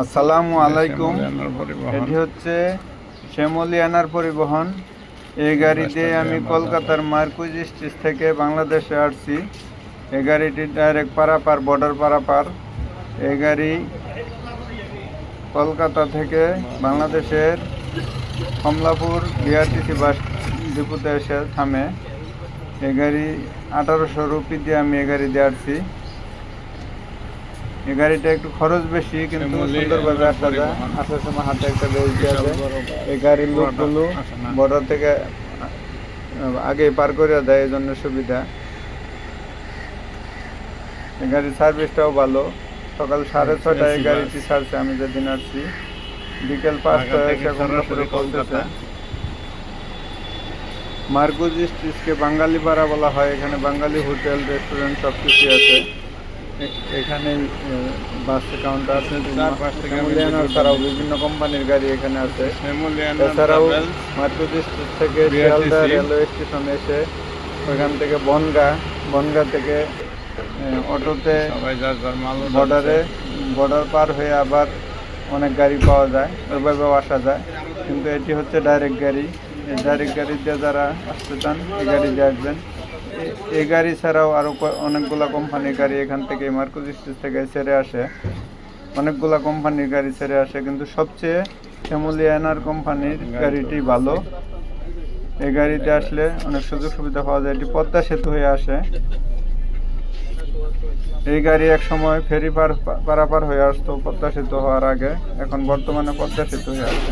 আসসালামু আলাইকুম। এটি হচ্ছে শ্যামলিয়ানার পরিবহন। এই গাড়িতে আমি কলকাতার মার্কুজ স্টেজ থেকে বাংলাদেশে আসছি। এই গাড়িটি ডাইরেক্ট পারাপার, বর্ডার পারাপার। এই গাড়ি কলকাতা থেকে বাংলাদেশের কমলাপুর বিআরটিসি বাস ডিপোতে এসে থামে। এই গাড়ি 1800 রুপি দিয়ে আমি এই গাড়ি দিয়ে আসছি। এই গাড়িটা একটু খরচ বেশি, কিন্তু সুন্দরভাবে আসা যায়। আসার সময় হাতে একটা বেশ দেওয়া যায়। এই গাড়ির লোকগুলো বর্ডার থেকে আগে পার করে দেয়, এই জন্য সুবিধা। এই গাড়ির সার্ভিসটাও ভালো। সকাল 6:30টায় এই গাড়িটি ছাড়ছে আমি যেদিন আসছি। বিকেল 5টায় এসে কমলাপুরে পৌঁছেছে। মার্কুজ স্ট্রিটকে বাঙালি পাড়া বলা হয়। এখানে বাঙালি হোটেল, রেস্টুরেন্ট সব কিছু আছে। এখানে বাস কাউন্টার আছে। শ্যামলিয়ানা ছাড়াও বিভিন্ন কোম্পানির গাড়ি এখানে আছে। এছাড়াও মার্কুজ স্ট্রিট থেকে শিয়ালদা রেলওয়ে স্টেশন এসে ওইখান থেকে বনগা থেকে অটোতে বর্ডার পার হয়ে আবার অনেক গাড়ি পাওয়া যায়, ওইভাবেও আসা যায়। কিন্তু এটি হচ্ছে ডাইরেক্ট গাড়ি। এই ডাইরেক্ট গাড়িতে যারা আসতে চান এই গাড়ি দিয়ে আসবেন। এই গাড়ি ছাড়াও আরও অনেকগুলো কোম্পানির গাড়ি এখান থেকে মার্কুজ স্টেজ থেকে ছেড়ে আসে। অনেকগুলো কোম্পানির গাড়ি ছেড়ে আসে, কিন্তু সবচেয়ে শ্যামলিয়ানার কোম্পানির গাড়িটি ভালো। এই গাড়িতে আসলে অনেক সুযোগ সুবিধা পাওয়া যায়। এটি পদ্মা সেতু হয়ে আসে। এই গাড়ি এক সময় ফেরি পারাপার হয়ে আসতো পদ্মা সেতু হওয়ার আগে। এখন বর্তমানে পদ্মা সেতু হয়ে আসে।